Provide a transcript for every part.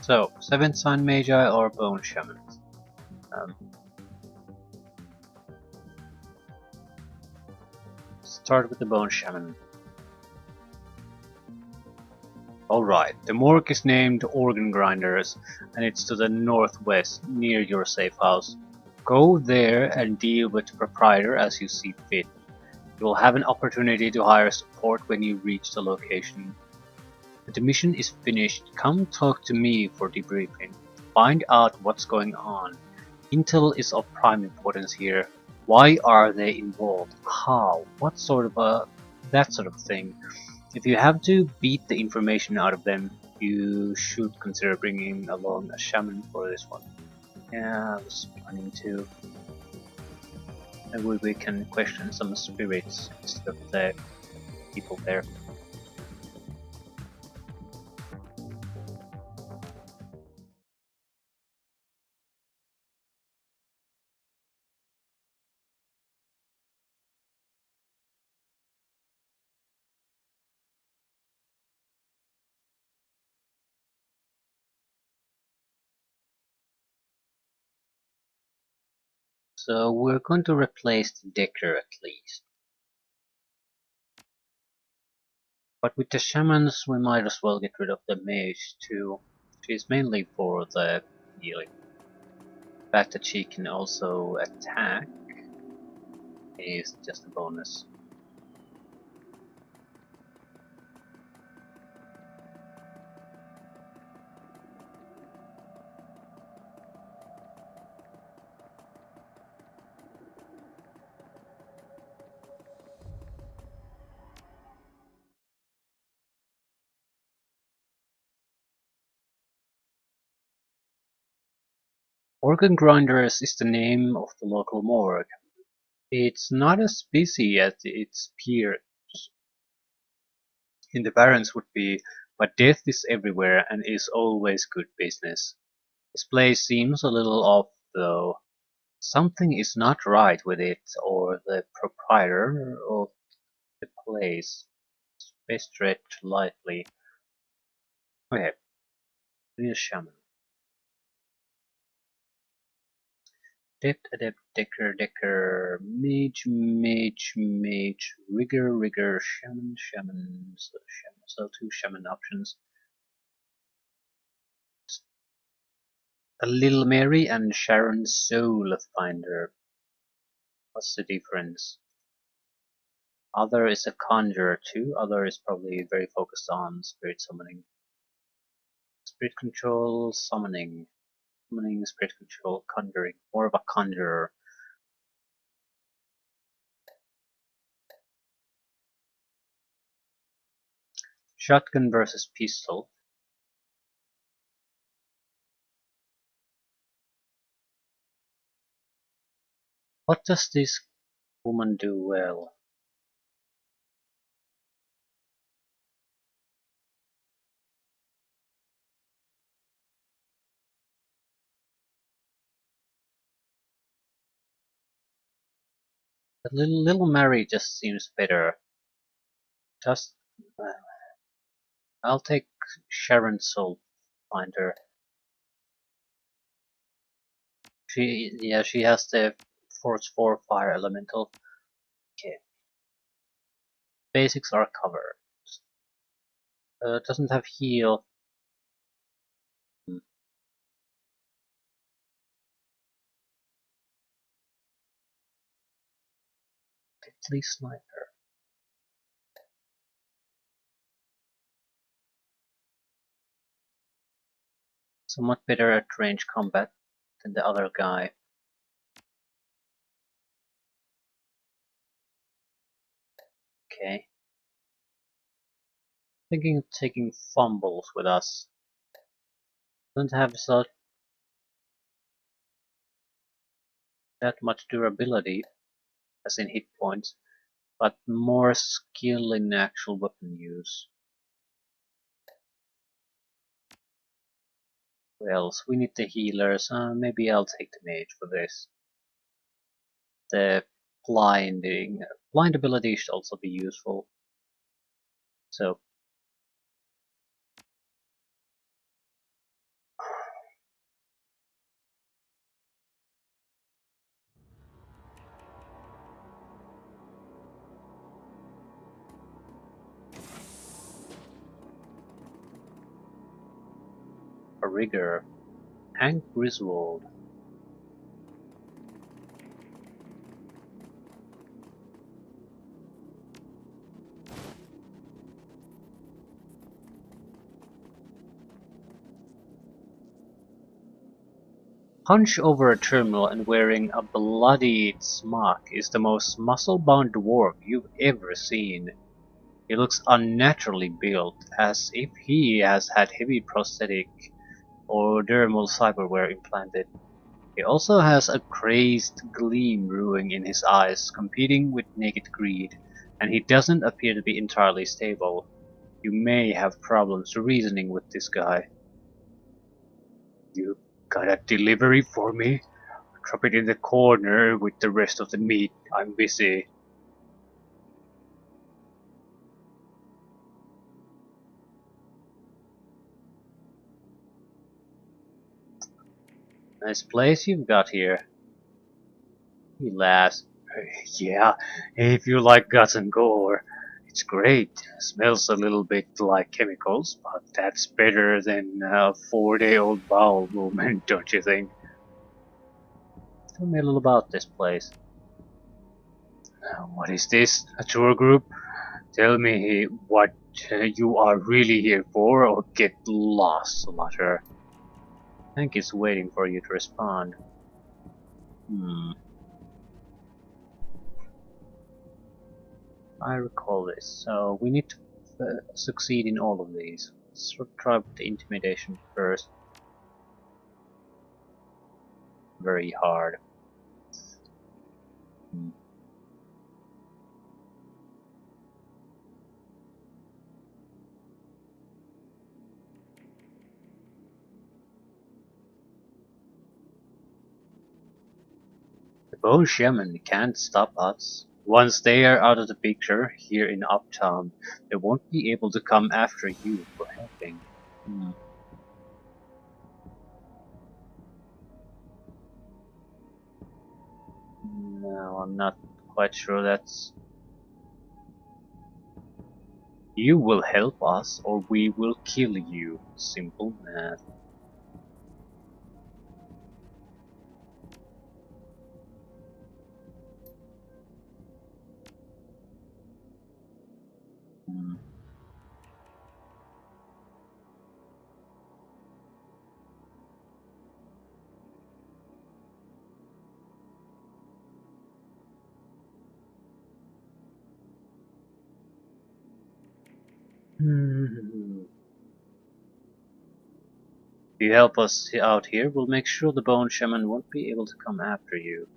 So, Seventh Sign Magi or Bone Shamans? Um, start with the Bone Shaman. Alright, the morgue is named Organ Grinders, and it's to the northwest, near your safe house. Go there and deal with the proprietor as you see fit. You will have an opportunity to hire support when you reach the location. When the mission is finished, come talk to me for debriefing. Find out what's going on. Intel is of prime importance here. Why are they involved? How? What sort of that sort of thing. If you have to beat the information out of them, you should consider bringing along a shaman for this one. Yeah, I was planning to. Maybe we can question some spirits instead of the people there. So we're going to replace the Decker at least. But with the shamans we might as well get rid of the mage too. She's mainly for the healing. The fact that she can also attack is just a bonus. Organ Grinders is the name of the local morgue. It's not as busy as its peers in the Barrens would be, but death is everywhere and is always good business. This place seems a little off though. Something is not right with it or the proprietor of the place. Best tread lightly. Okay, real shaman. Adept, adept, decker, decker, mage, mage, mage, rigger, rigger, shaman, shaman, so two shaman options. A Little Mary and Sharon Soul Finder. What's the difference? Other is a conjurer too. Other is probably very focused on spirit summoning. Spirit control, summoning. Summoning, spirit control, conjuring. More of a conjurer. Shotgun versus pistol. What does this woman do well? But little Mary just seems better. Just, uh, I'll take Sharon Soul Finder. She has the Force 4 Fire Elemental. Okay. Basics are covered. Doesn't have heal. Deadly Sniper. Somewhat better at range combat than the other guy. Okay. Thinking of taking Fumbles with us. Don't have such that much durability as in hit points, but more skill in actual weapon use. Who else? We need the healers. Maybe I'll take the mage for this. The blind ability should also be useful. So rigger. Hank Griswold. Hunched over a terminal and wearing a bloodied smock is the most muscle-bound dwarf you've ever seen. He looks unnaturally built, as if he has had heavy prosthetic or dermal cyberware implanted. He also has a crazed gleam brewing in his eyes, competing with naked greed, and he doesn't appear to be entirely stable. You may have problems reasoning with this guy. You got a delivery for me? Drop it in the corner with the rest of the meat. I'm busy. Nice place you've got here. He laughs. Yeah, if you like guts and gore, it's great. Smells a little bit like chemicals, but that's better than a 4-day-old bowel movement, don't you think? Tell me a little about this place. What is this? A tour group? Tell me what you are really here for, or get lost, Slutter. Hank is waiting for you to respond. I recall this. So we need to succeed in all of these. Let's try with the intimidation first. Very hard. The Bone Shaman can't stop us. Once they are out of the picture here in Uptown, they won't be able to come after you for helping. No, I'm not quite sure that's... You will help us or we will kill you. Simple math. If you help us out here, we'll make sure the Bone Shaman won't be able to come after you.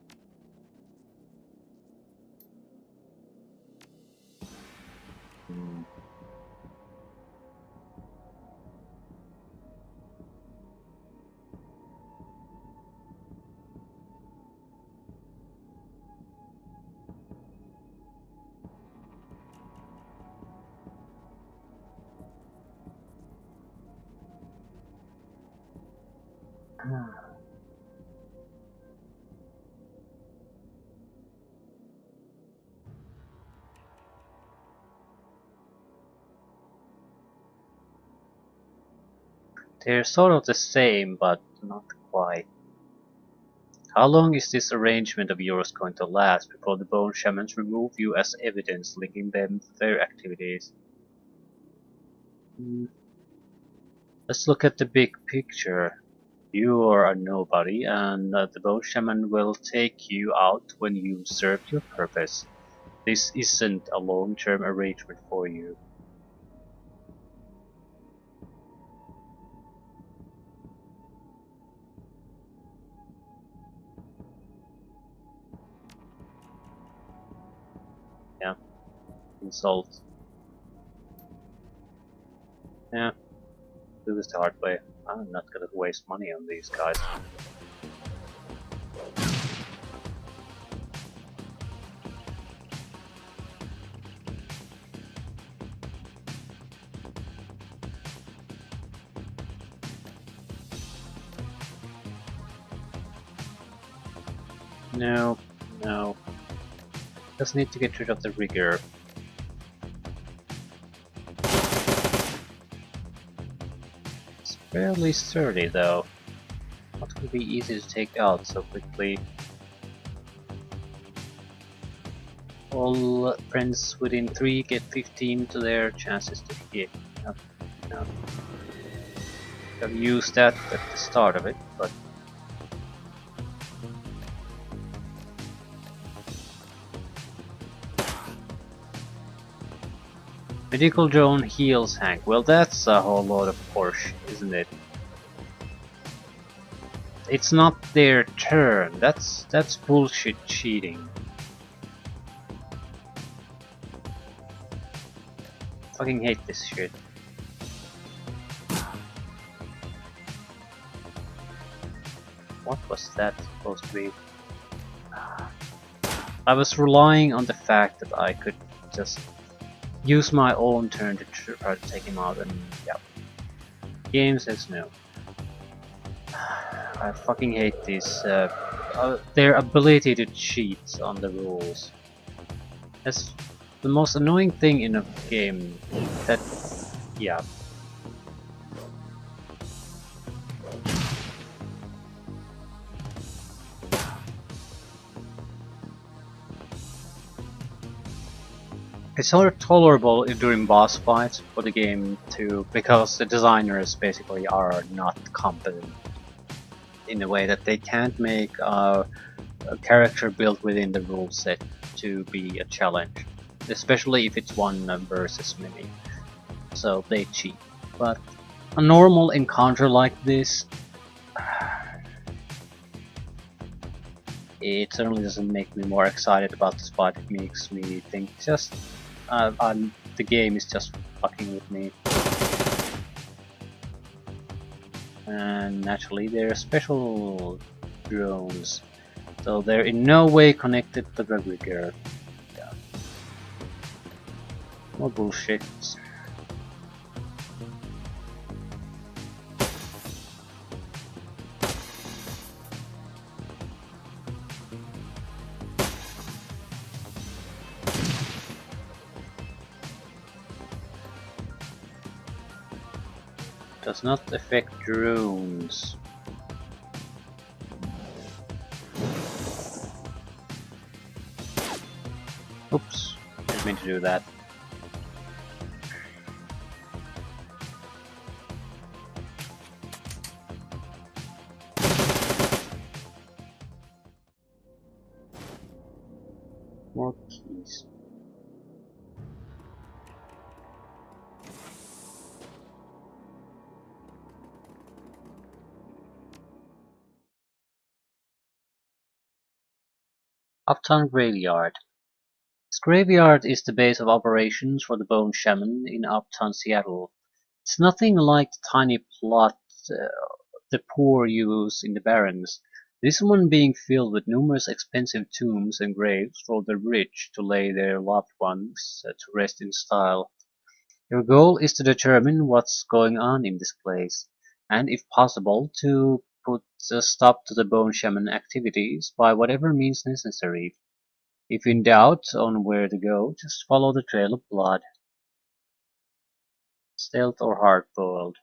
They're sort of the same, but not quite. How long is this arrangement of yours going to last before the Bone Shamans remove you as evidence linking them to their activities? Let's look at the big picture. You are a nobody, and the Bone Shaman will take you out when you've served your purpose. This isn't a long-term arrangement for you. Yeah, insult. Yeah, do this the hard way. I'm not gonna waste money on these guys. No, no. Just need to get rid of the rigger. Fairly sturdy though. Not gonna be easy to take out so quickly. All friends within 3 get 15 to their chances to hit. No, no. I've used that at the start of it, but medical drone heals Hank. Well, that's a whole lot of Porsche, isn't it? It's not their turn. That's bullshit cheating. Fucking hate this shit. What was that supposed to be? I was relying on the fact that I could just use my own turn to try to take him out, and yeah. Game says no. I fucking hate this. Their ability to cheat on the rules. That's the most annoying thing in a game. That, yeah. It's sort of tolerable during boss fights for the game to, because the designers basically are not competent in a way that they can't make a character built within the rule set to be a challenge, especially if it's one versus many. So they cheat. But a normal encounter like this, it certainly doesn't make me more excited about the spot. It makes me think just the game is just fucking with me. And naturally they're special drones, so they're in no way connected to the rigger. Yeah. More bullshit. Does not affect drones. Oops, didn't mean to do that. More keys. Uptown Graveyard. This graveyard is the base of operations for the Bone Shaman in Uptown Seattle. It's nothing like the tiny plot uh, the poor use in the barrens, this one being filled with numerous expensive tombs and graves for the rich to lay their loved ones to rest in style. Your goal is to determine what's going on in this place, and if possible, to put a stop to the Bone Shaman activities by whatever means necessary. If in doubt on where to go, just follow the trail of blood. Stealth or hard-boiled.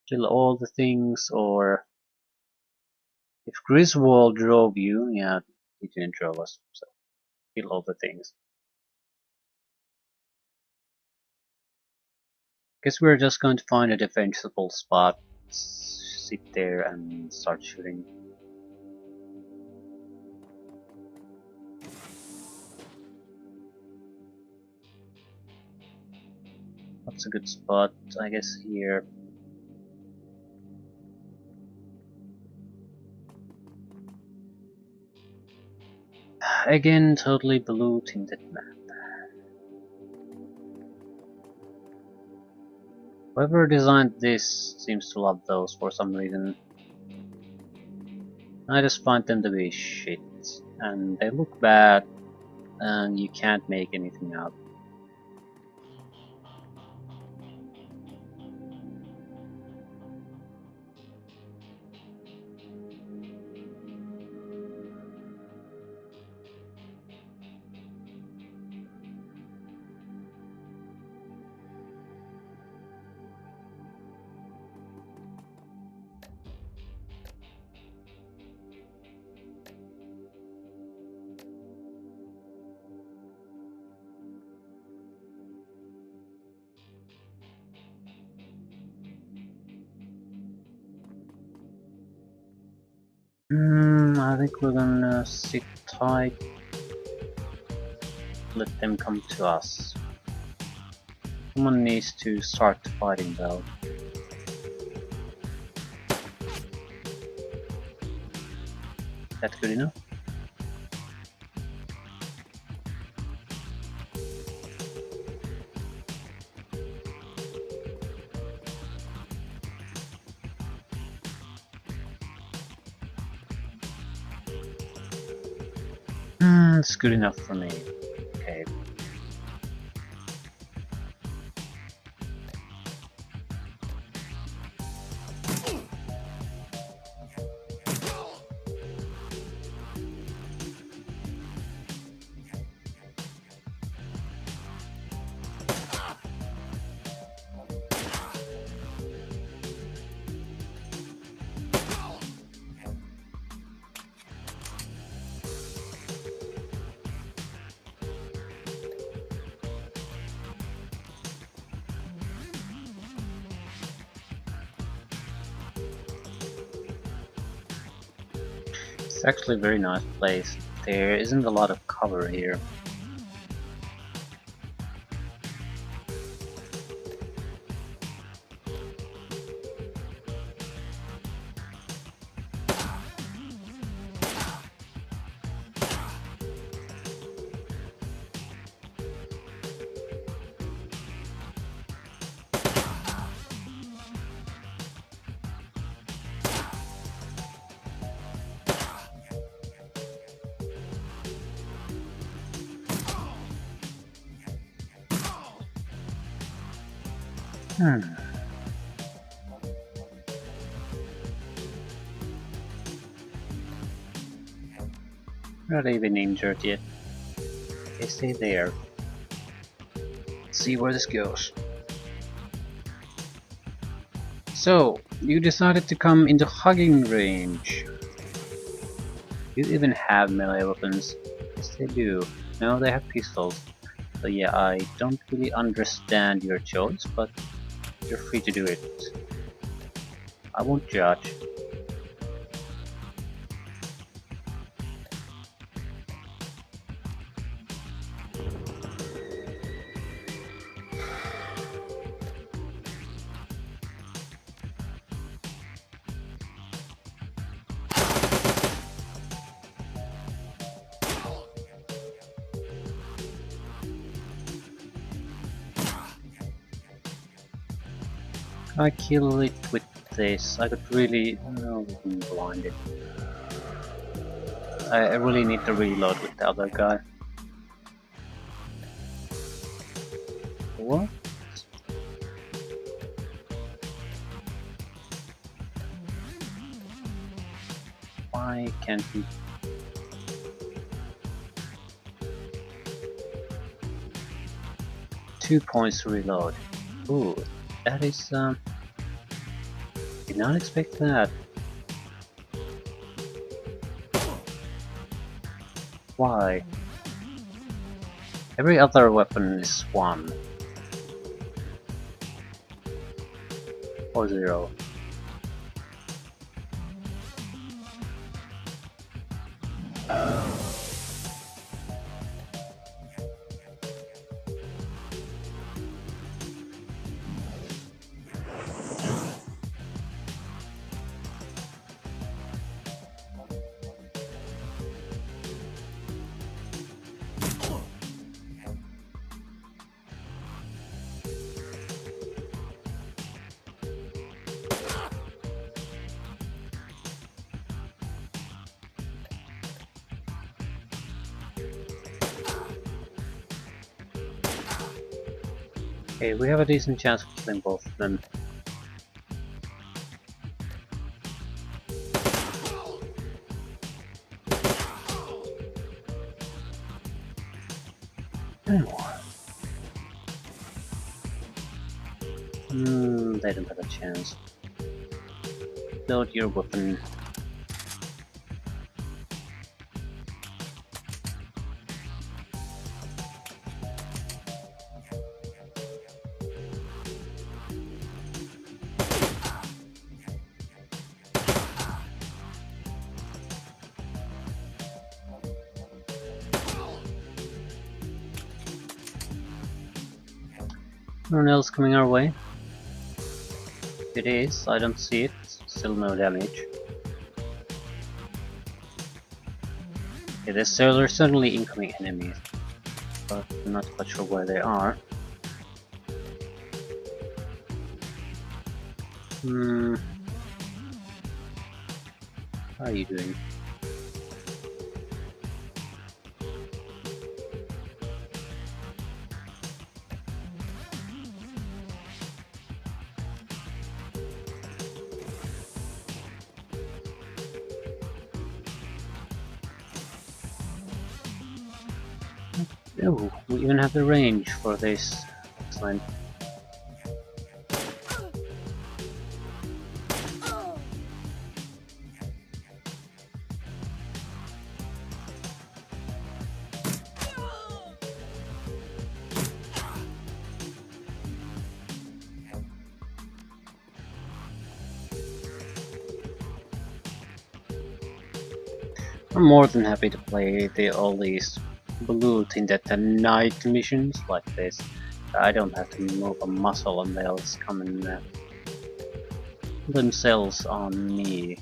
Kill all the things, or if Griswold drove you, yeah, he didn't drove us, so kill all the things. Guess we're just going to find a defensible spot, sit there and start shooting. What's a good spot? I guess here. Again, totally blue tinted map. Whoever designed this seems to love those for some reason. I just find them to be shit, and they look bad, and you can't make anything out. I think we're gonna sit tight, let them come to us. Someone needs to start fighting though. That good enough? It's good enough for me. Okay. It's actually a very nice place. There isn't a lot of cover here. Hmm. Not even injured yet. They stay there. Let's see where this goes. So, you decided to come into hugging range. You even have melee weapons. Yes, they do. No, they have pistols. So yeah, I don't really understand your choice, but you're free to do it. I won't judge. I kill it with this. I could really... No, I'm blinded. I really need to reload with the other guy. What? Why can't we... 2 points to reload. Ooh, that is... Did not expect that. Why? Every other weapon is 1. Or 0. Okay, we have a decent chance of killing both of them. They don't have a chance. Load your weapon. Anyone else coming our way? It is, I don't see it. Still no damage. Yeah, there's certainly incoming enemies, but I'm not quite sure where they are. How are you doing? Oh, we even have the range for this. Excellent. I'm more than happy to play all these blue tinted night missions like this. I don't have to move a muscle and they'll just come and themselves on me.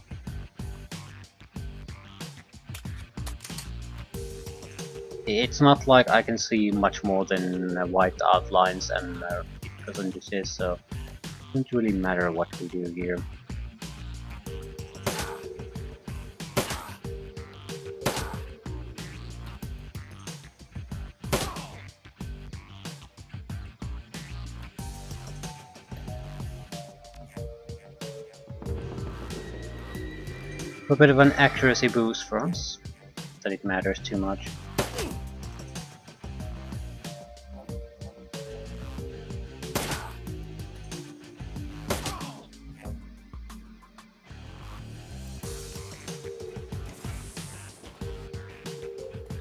It's not like I can see much more than white outlines and percentages, so it doesn't really matter what we do here. A bit of an accuracy boost for us, that it matters too much.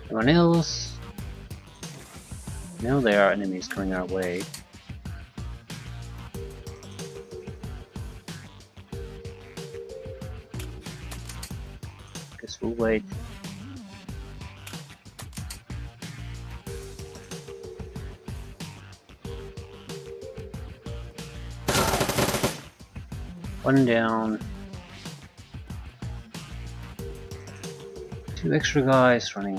Anyone else? No, there are enemies coming our way. Guess we'll wait. One down. Two extra guys running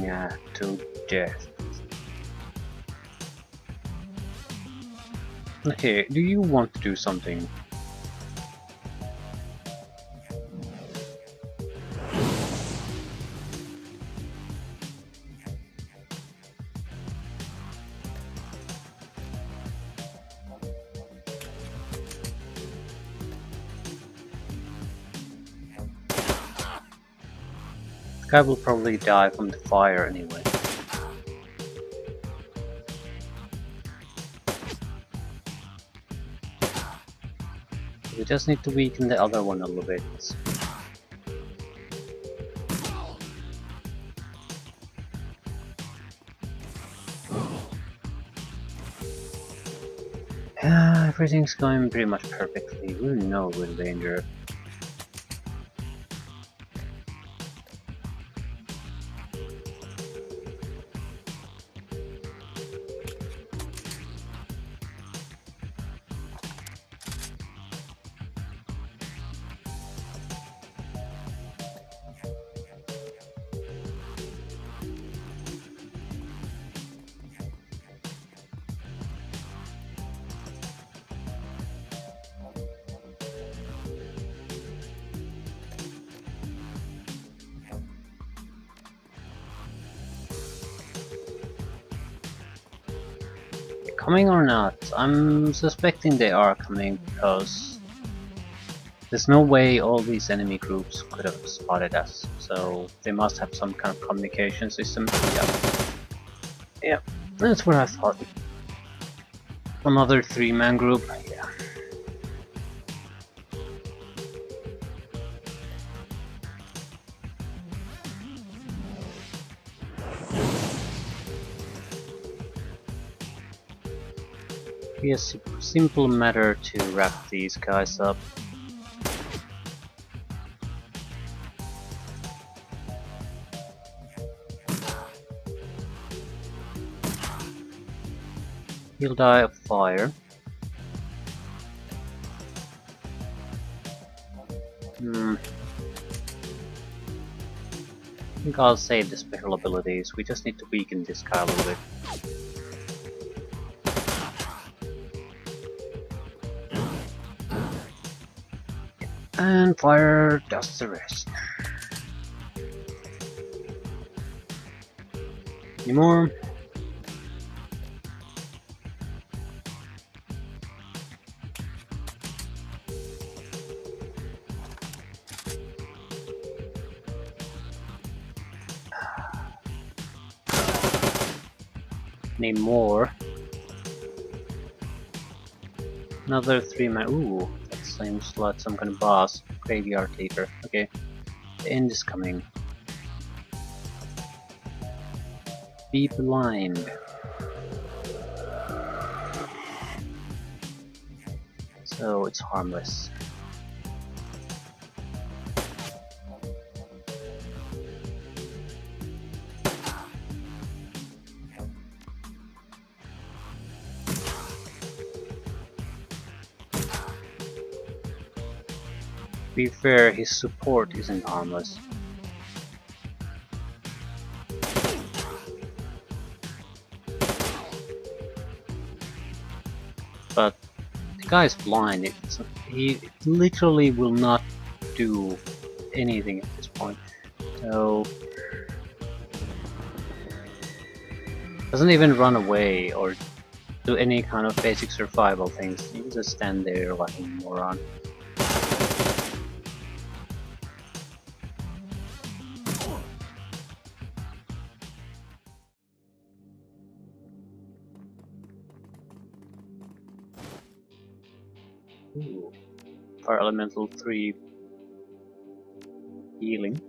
to death. Okay, do you want to do something? The guy will probably die from the fire anyway. We just need to weaken the other one a little bit. Everything's going pretty much perfectly. We're in no real danger. Coming or not? I'm suspecting they are coming because there's no way all these enemy groups could have spotted us, so they must have some kind of communication system. Yeah, that's what I thought. Another three-man group, yeah. Be a simple matter to wrap these guys up. He'll die of fire. I think I'll save the special abilities. We just need to weaken this guy a little bit. And fire does the rest. Any more? Need more. Another 3 man. Ooh, that seems like some kind of boss. Graveyard leader. Okay, the end is coming. Be blind. So it's harmless. To be fair, his support isn't harmless. But the guy is blind. He literally will not do anything at this point. So doesn't even run away or do any kind of basic survival things. You just stand there like a moron. Ooh. Fire Elemental 3 healing.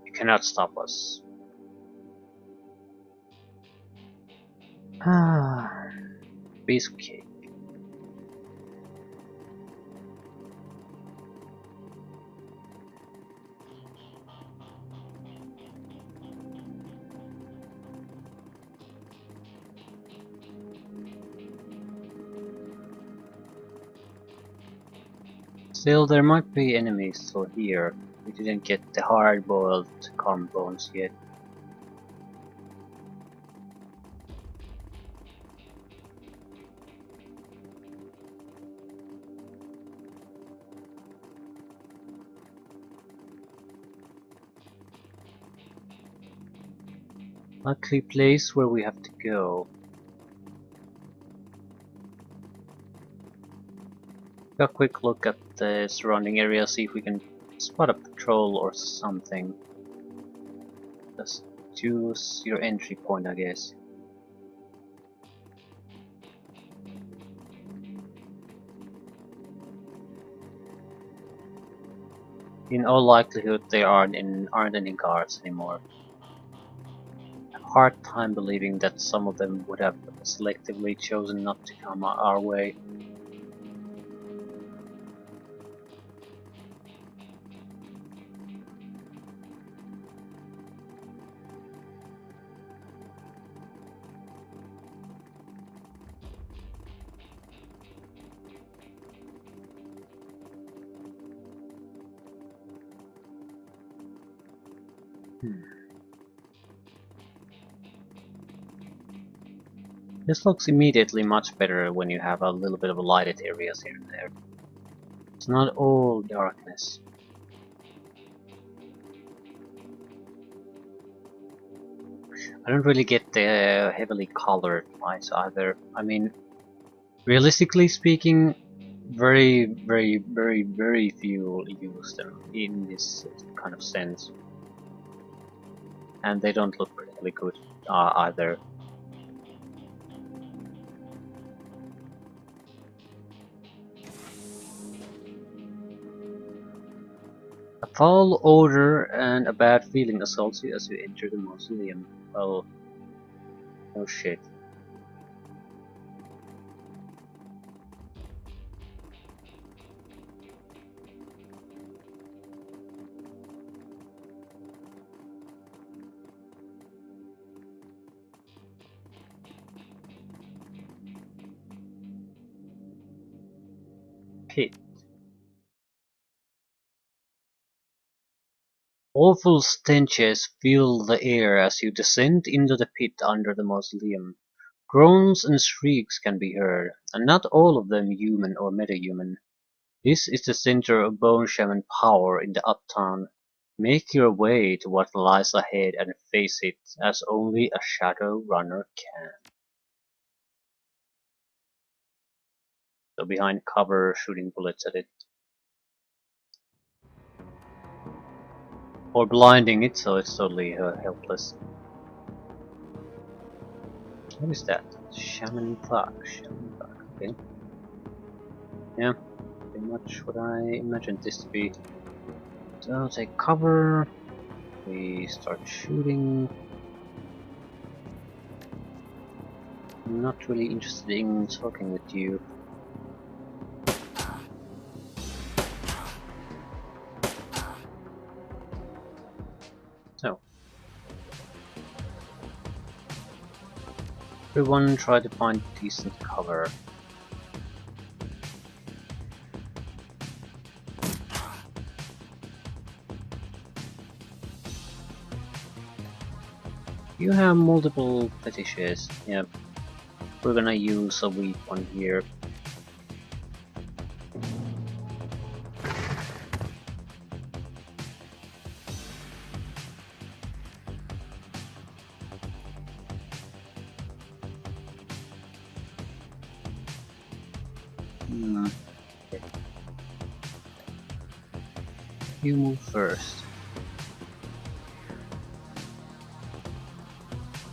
You cannot stop us. Ah, piece of cake. Still, there might be enemies still here. We didn't get the hard-boiled corn bones yet. Likely place where we have to go. A quick look at the surrounding area, see if we can spot a patrol or something. Just choose your entry point, I guess. In all likelihood, there aren't any guards anymore. I have a hard time believing that some of them would have selectively chosen not to come our way. This looks immediately much better when you have a little bit of lighted areas here and there. It's not all darkness. I don't really get the heavily colored lights either. I mean, realistically speaking, very few use them in this kind of sense. And they don't look particularly good either. A foul odor and a bad feeling assaults you as you enter the mausoleum. Well, oh shit. Pit. Awful stenches fill the air as you descend into the pit under the mausoleum. Groans and shrieks can be heard, and not all of them human or metahuman. This is the center of bone shaman power in the uptown. Make your way to what lies ahead and face it as only a shadow runner can. So behind cover, shooting bullets at it. Or blinding it so it's totally helpless. What is that? Shaman clock. Shaman clock, okay. Yeah, pretty much what I imagined this to be. So take cover. We start shooting. I'm not really interested in talking with you. So, everyone try to find decent cover. You have multiple fetishes. Yeah, we're gonna use a weak one here. Okay. You move first.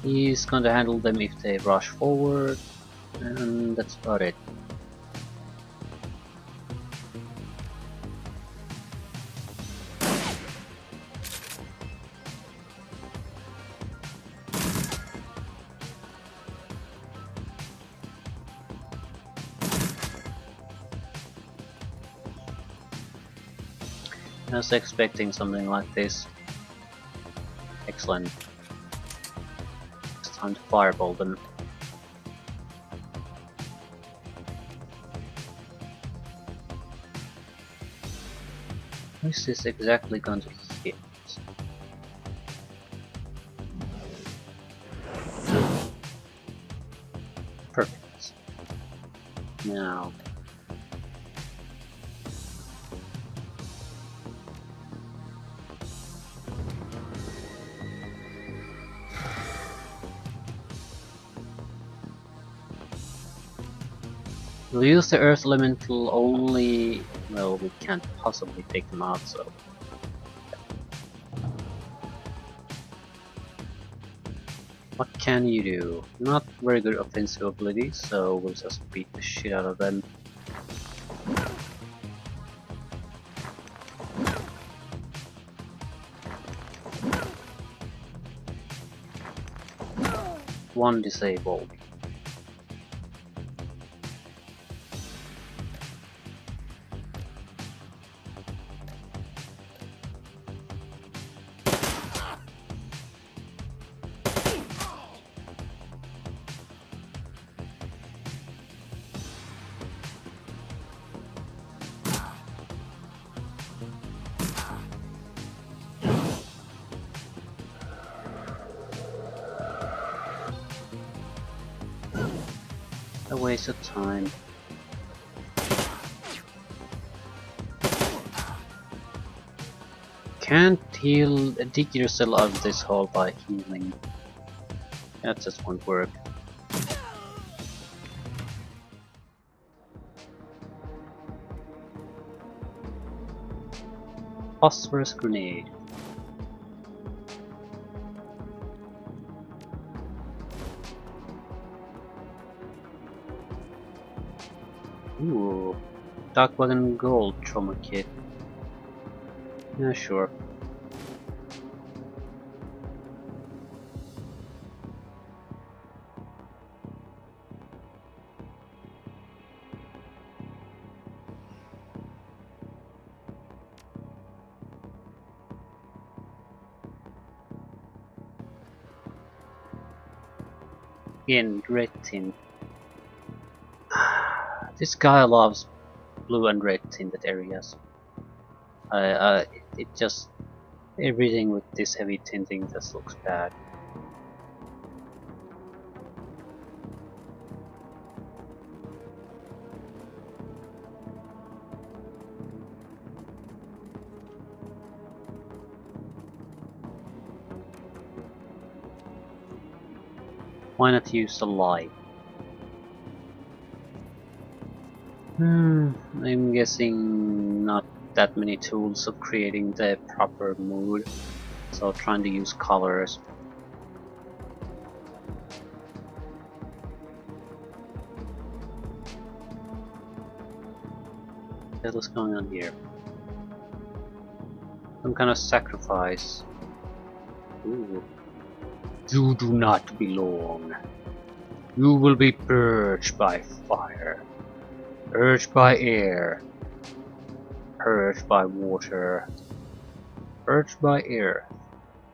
He's going to handle them if they rush forward, and that's about it. I was expecting something like this. Excellent. It's time to fireball them. How is this exactly going to hit? Perfect. Now, we'll use the earth elemental only. Well, we can't possibly take them out, so. What can you do? Not very good offensive ability, so we'll just beat the shit out of them. One disabled. A waste of time. Can't heal, dig yourself out of this hole by healing. That just won't work. Phosphorus grenade. Ooh. Dark Wagon Gold Trauma Kit. Yeah, sure. Again, red tint. This guy loves blue and red tinted areas. It just, Everything with this heavy tinting just looks bad. Why not use the light? I'm guessing not that many tools of creating the proper mood, so trying to use colors. What is going on here? Some kind of sacrifice. Ooh. You do not belong. You will be purged by fire, purged by air, purged by water, purged by air.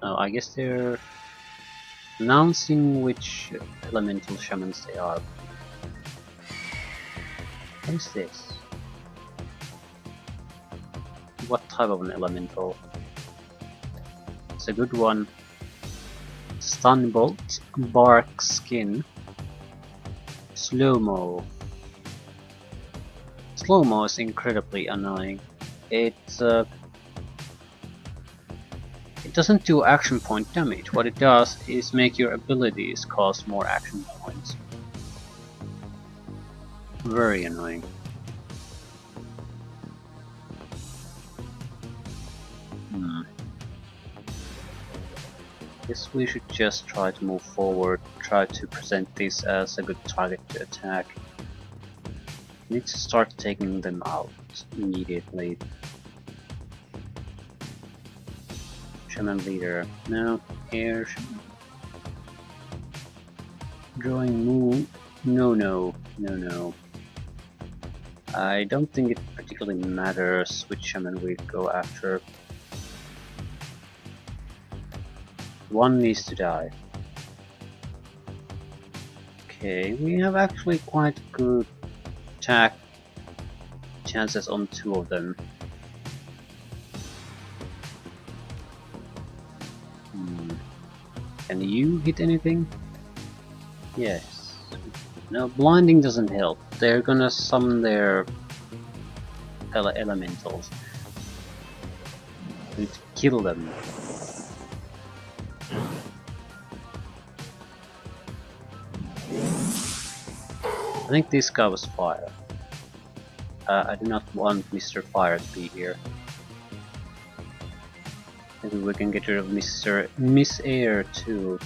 I guess they're announcing which elemental shamans they are. What is this? What type of an elemental? It's a good one. Stunbolt, bark skin, slow-mo. Slow-mo is incredibly annoying. It doesn't do action point damage. What it does is make your abilities cost more action points. Very annoying. Guess we should just try to move forward, try to present this as a good target to attack. Need to start taking them out immediately. Shaman leader. No, air shaman. Drawing move. No. I don't think it particularly matters which shaman we go after. One needs to die. Okay, we have actually quite good attack chances on two of them. Can you hit anything? Yes. No, blinding doesn't help. They're gonna summon their elementals. We need to kill them. I think this guy was fire. I do not want Mr. Fire to be here. Maybe we can get rid of Miss Air too.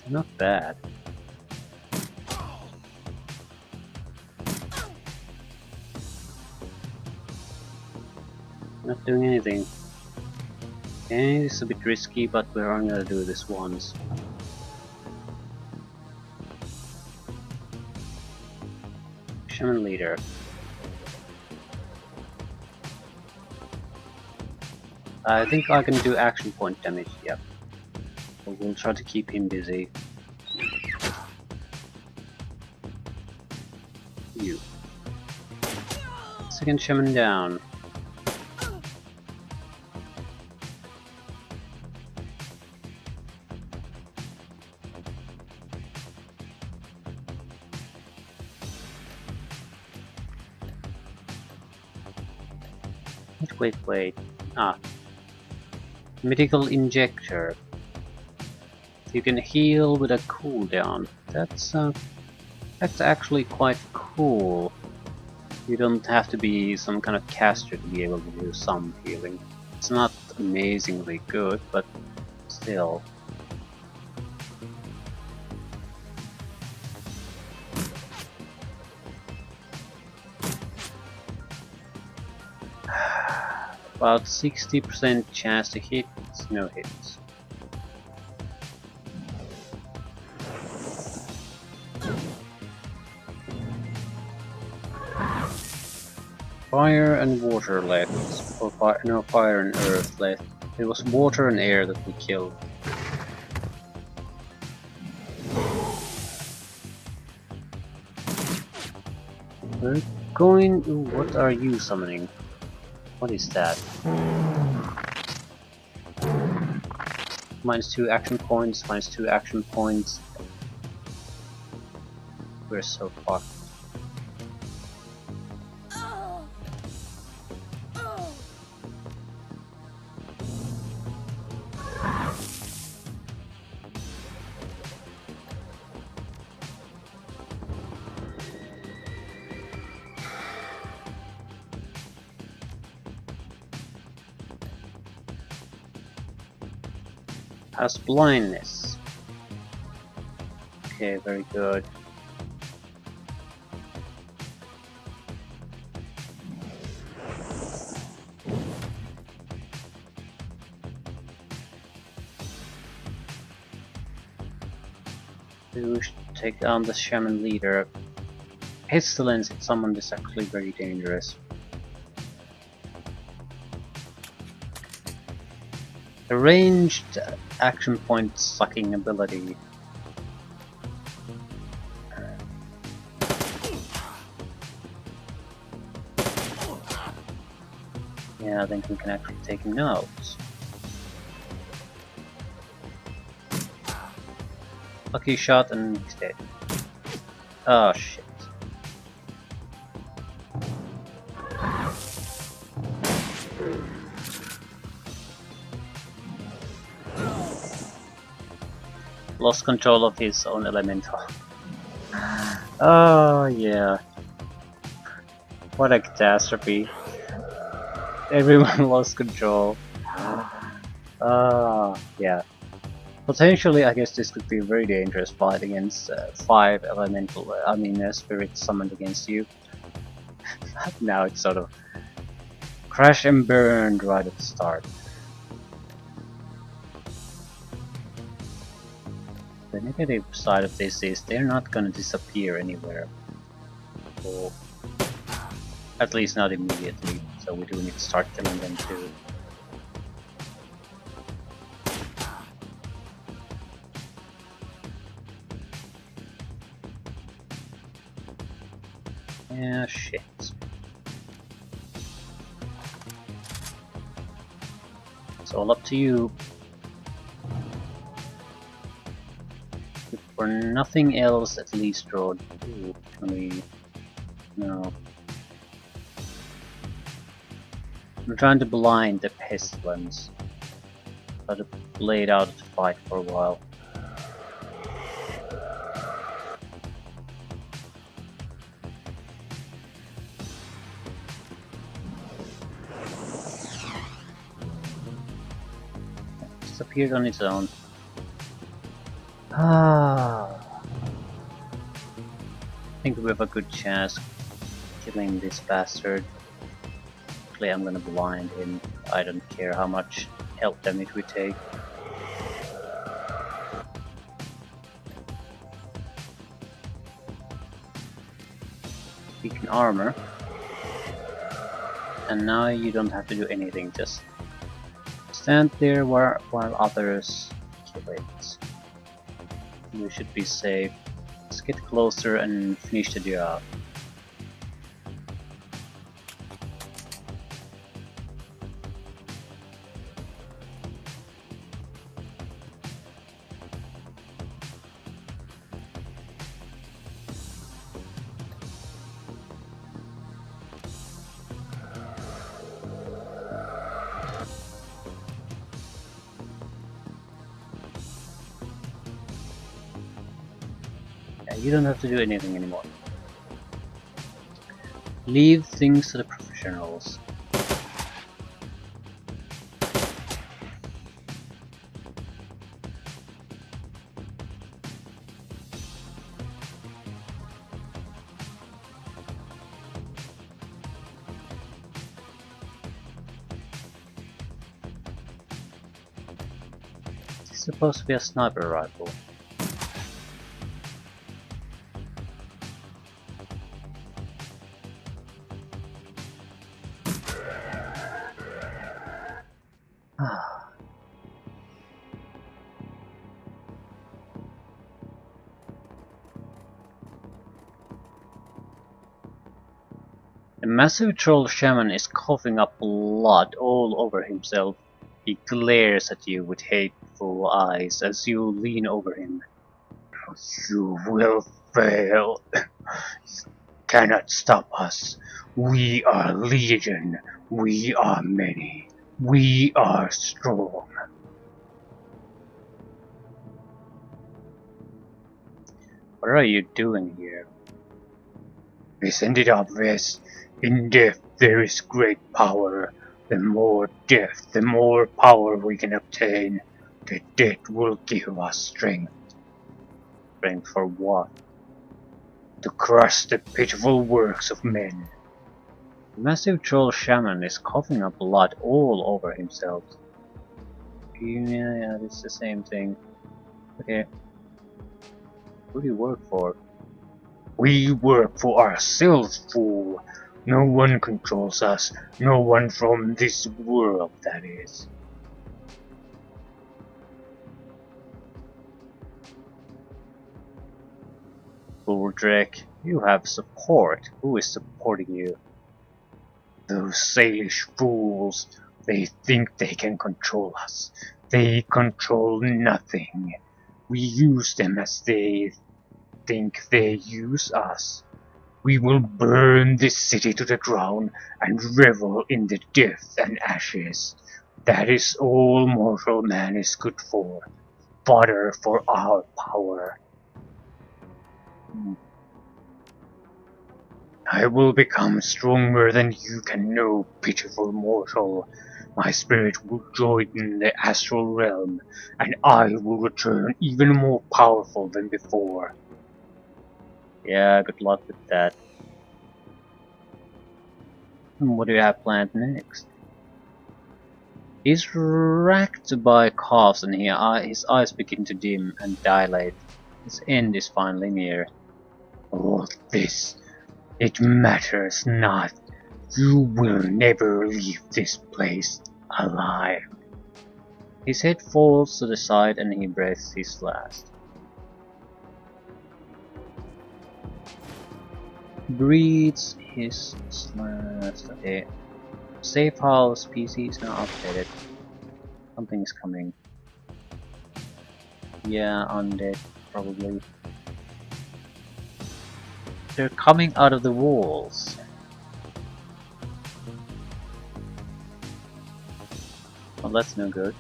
Not bad. Not doing anything. Okay, this is a bit risky, but we're only gonna do this once. Shaman leader. I think I can do action point damage, yep. But we'll try to keep him busy. You. Second shaman down. Wait. Medical injector. You can heal with a cooldown. That's actually quite cool. You don't have to be some kind of caster to be able to do some healing. It's not amazingly good, but still. About 60% chance to hit, no hits. Fire and water left, or no fire and earth left. It was water and air that we killed. We're going... Ooh, what are you summoning? What is that? -2 action points, -2 action points. We're so fucked. Has blindness. Okay, very good. We should take down the shaman leader. Pestilence, if someone is actually very dangerous. The ranged action point sucking ability. Yeah, I think we can actually take him out. Lucky shot and he's dead. Oh shit. Lost control of his own elemental. Oh yeah. What a catastrophe. Everyone lost control. Yeah. Potentially, I guess this could be a very dangerous fight against 5 elemental, spirits summoned against you. Now it's sort of crash and burned right at the start. The negative side of this is they're not gonna disappear anywhere. Or at least not immediately, so we do need to start killing them too. Yeah, shit. It's all up to you. If for nothing else, at least draw. Ooh, can we? No. I'm trying to blind the pestilence. But it laid out to fight for a while. Disappeared on its own. I think we have a good chance killing this bastard. Actually, I'm gonna blind him. I don't care how much health damage we take. You can armor. And now you don't have to do anything, just stand there while others kill it. We should be safe. Let's get closer and finish the job. You don't have to do anything anymore. Leave things to the professionals. It's supposed to be a sniper rifle. The massive troll shaman is coughing up blood all over himself. He glares at you with hateful eyes as you lean over him. You will fail. Cannot stop us. We are legion. We are many. We are strong. What are you doing here? We send it obvious. In death there is great power. The more death, the more power we can obtain. The death will give us strength. Strength for what? To crush the pitiful works of men. The massive troll shaman is coughing up blood all over himself. Yeah, it's the same thing. Okay. Who do you work for? We work for ourselves, fool. No one controls us. No one from this world, that is. Uldrek, you have support. Who is supporting you? Those Salish fools. They think they can control us. They control nothing. We use them as they think they use us. We will burn this city to the ground and revel in the death and ashes. That is all mortal man is good for. Fodder for our power. I will become stronger than you can know, pitiful mortal. My spirit will join the astral realm, and I will return even more powerful than before. Yeah, good luck with that. What do you have planned next? He's racked by coughs and his eyes begin to dim and dilate. His end is finally near. All this, it matters not. You will never leave this place alive. His head falls to the side and he breathes his last. Breathes his last. Okay. Safe house PC is now updated. Something is coming. Yeah, undead, probably. They're coming out of the walls. Well, that's no good.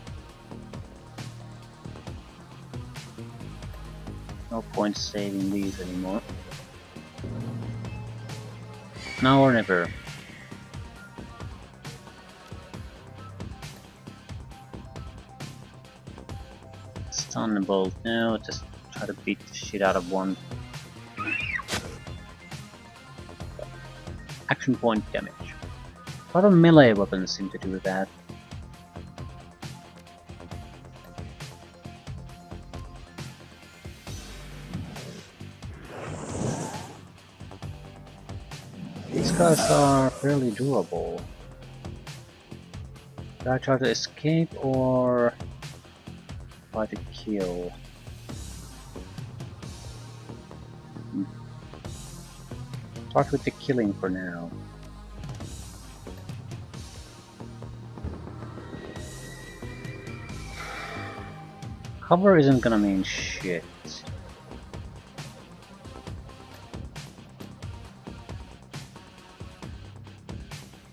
No point saving these anymore. Now or never. Stun bolt. No, just try to beat the shit out of one. Action point damage. A lot of melee weapons seem to do that. These guys are fairly durable. Should I try to escape or try to kill? Start with the killing for now. Cover isn't gonna mean shit.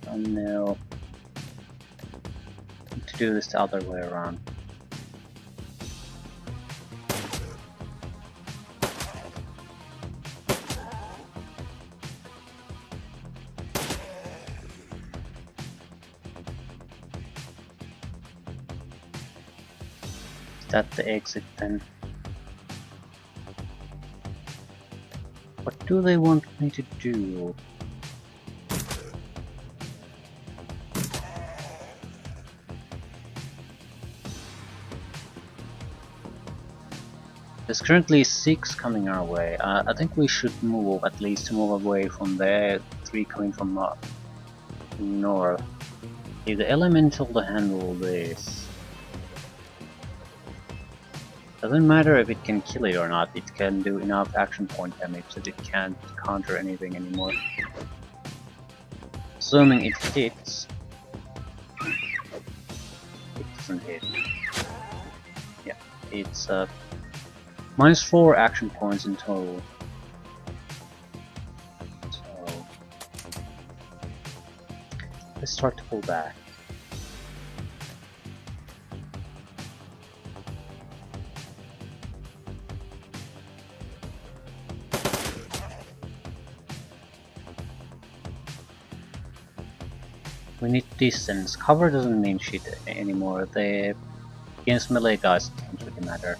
Oh no. Need to do this the other way around. Is that the exit then? What do they want me to do? There's currently 6 coming our way. I think we should move, at least to move away from there. 3 coming from north. Leave the elemental to handle this. Doesn't matter if it can kill it or not, it can do enough action point damage that it can't counter anything anymore. Assuming it hits. It doesn't hit. Yeah, it's -4 action points in total. So let's start to pull back. We need distance. Cover doesn't mean shit anymore. Against melee guys it doesn't really matter.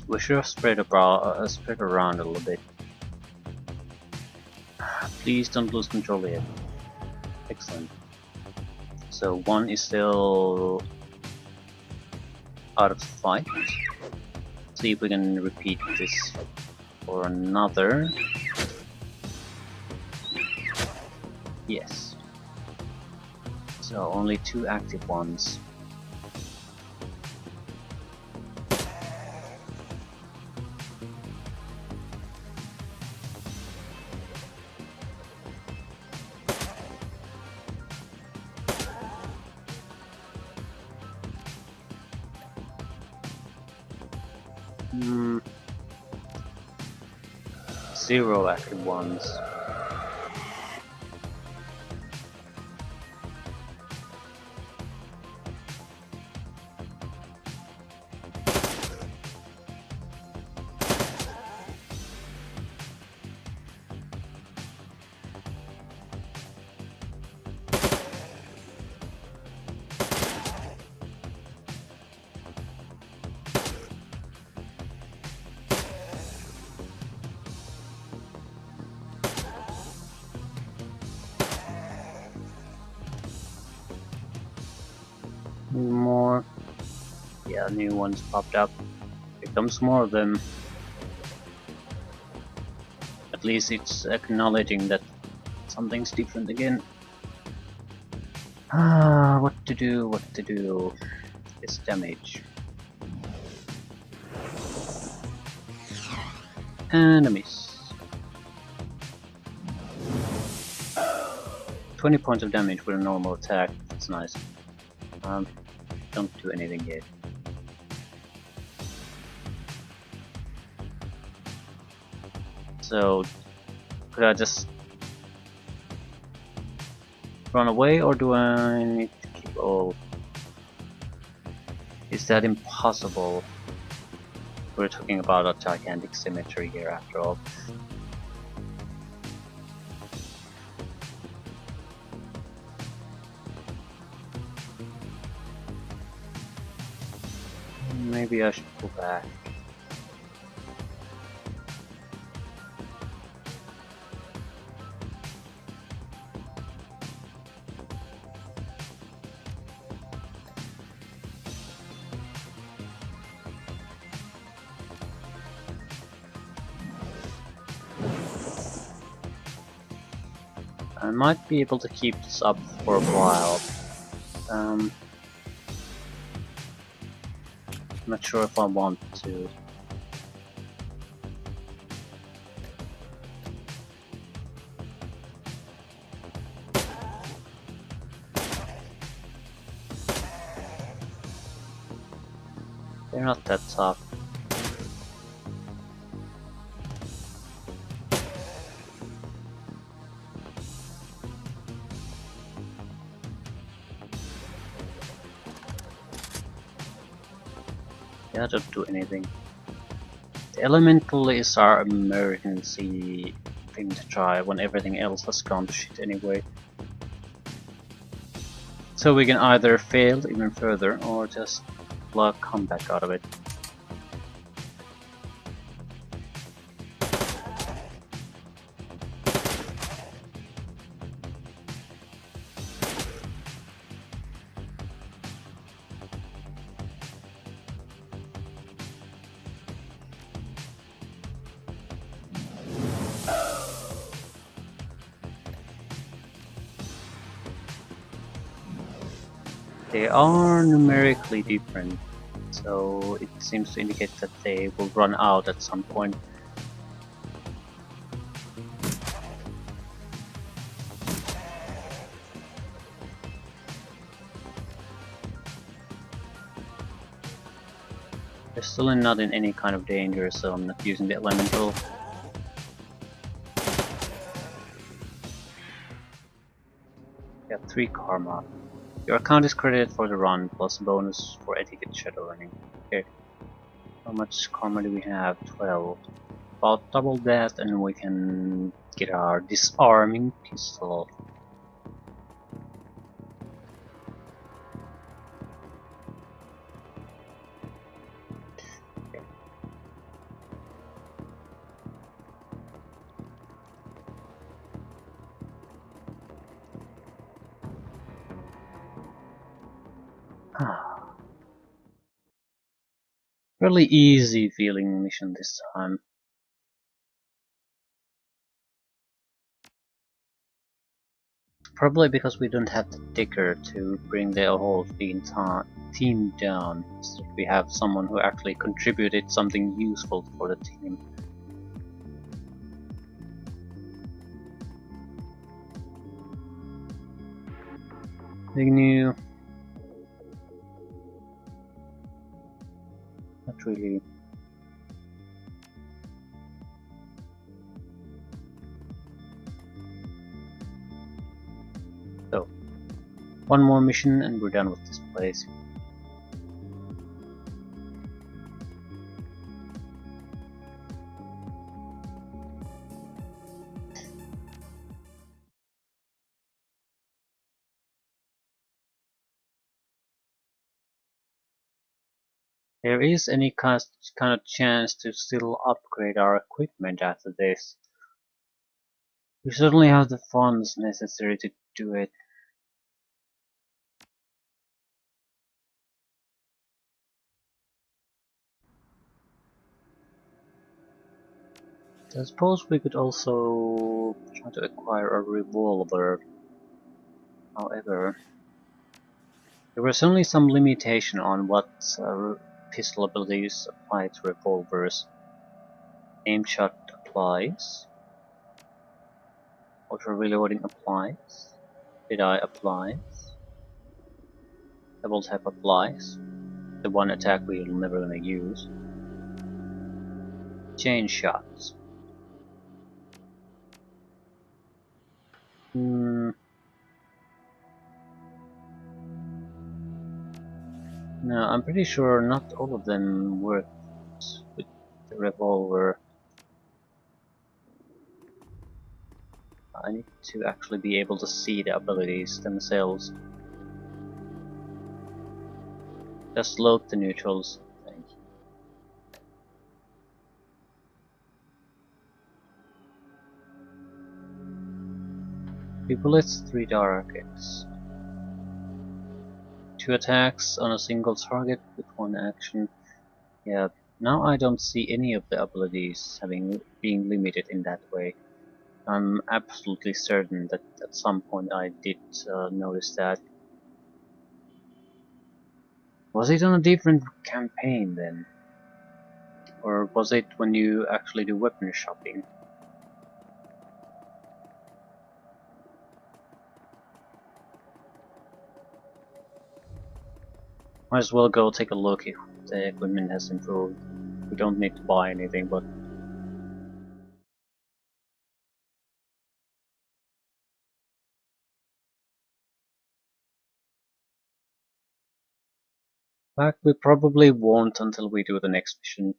We should have spread around a little bit. Please don't lose control yet. Excellent. So one is still out of the fight. See if we can repeat this for another. Yes. So only 2 active ones. Hmm. 0 active ones. More. Yeah, new ones popped up. Here comes more of them. At least it's acknowledging that something's different again. What to do, what to do. It's damage. And a miss. 20 points of damage with a normal attack. That's nice. Don't do anything yet. So, could I just run away, or do I need to keep all? Is that impossible? We're talking about a gigantic cemetery here after all. Maybe I should pull back. I might be able to keep this up for a while. Not sure if I want to. They're not that tough. Yeah, don't do anything. The elemental is our emergency thing to try when everything else has gone to shit anyway. So we can either fail even further or just block comeback out of it. They are numerically different, so it seems to indicate that they will run out at some point. They're still not in any kind of danger, so I'm not using the elemental. You have 3 karma. Your account is credited for the run, plus bonus for etiquette shadowrunning. Okay. How much karma do we have? 12. About double that and we can get our disarming pistol. Okay. Really easy feeling mission this time. Probably because we don't have the ticker to bring the whole team down. So we have someone who actually contributed something useful for the team. Nothing new. Not really. So, one more mission and we're done with this place. There is any kind of chance to still upgrade our equipment after this. We certainly have the funds necessary to do it. I suppose we could also try to acquire a revolver. However, there was only some limitation on what pistol abilities apply to revolvers. Aim shot applies. Auto reloading applies. Did I applies? Double tap applies. The one attack we're never gonna use. Chain shots. No, I'm pretty sure not all of them work with the revolver. I need to actually be able to see the abilities themselves. Just load the neutrals. Thank you. 3 bullets, 3 targets. 2 attacks on a single target with 1 action. Yeah, now I don't see any of the abilities being limited in that way. I'm absolutely certain that at some point I did notice that. Was it on a different campaign then? Or was it when you actually do weapon shopping? Might as well go take a look if the equipment has improved. We don't need to buy anything, but in fact we probably won't until we do the next mission.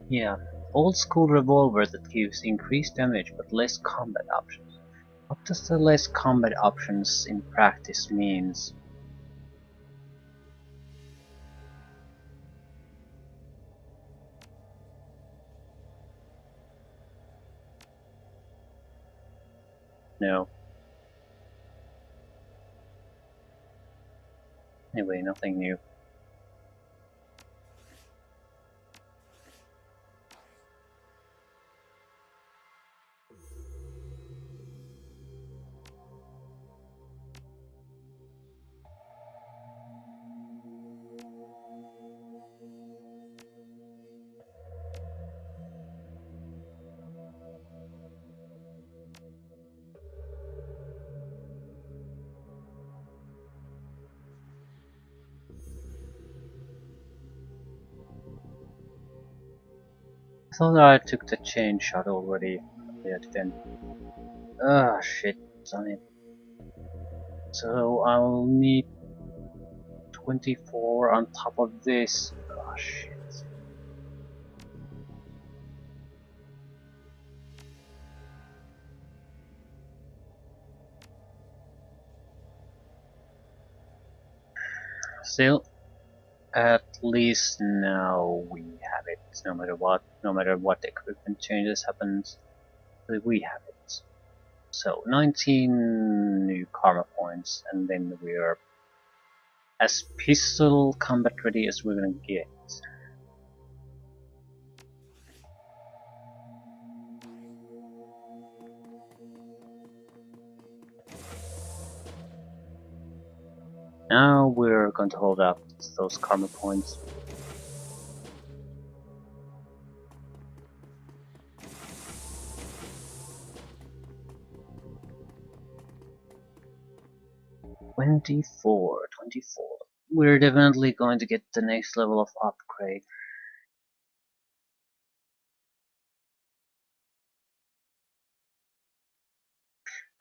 Yeah, old school revolver that gives increased damage but less combat options. What does the less combat options in practice means? No. Anyway, nothing new. I thought I took the chain shot already. Yet then. Ah, shit, on it. So I'll need 24 on top of this. Ah, shit. Still, at least now we have it. No matter what equipment changes happens, we have it. So 19 new karma points, and then we're as pistol combat ready as we're gonna get. Now we're going to hold up those karma points. Twenty-four. We're definitely going to get the next level of upgrade.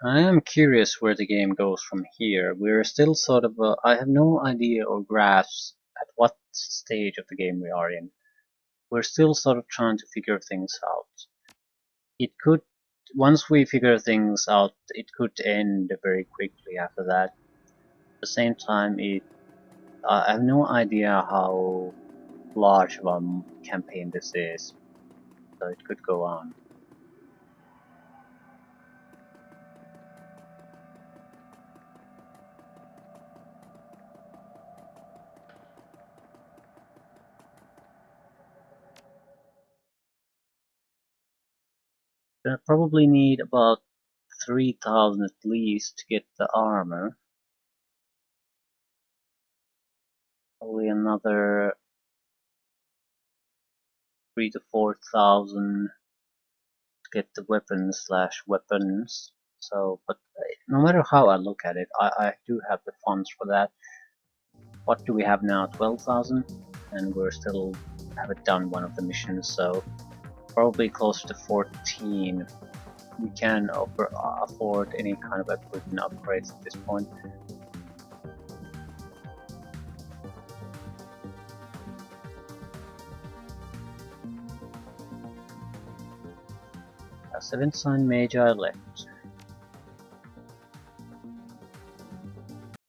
I am curious where the game goes from here. We're still sort of, I have no idea or grasp at what stage of the game we are in. We're still sort of trying to figure things out. It could, once we figure things out, it could end very quickly after that. At the same time, I have no idea how large of a campaign this is, so it could go on. I probably need about 3,000 at least to get the armor. Probably another 3 to 4,000 to get the weapons. So, but no matter how I look at it, I do have the funds for that. What do we have now? 12,000, and we're still haven't done one of the missions, so probably close to 14. We can afford any kind of equipment upgrades at this point. 7 sign magi left.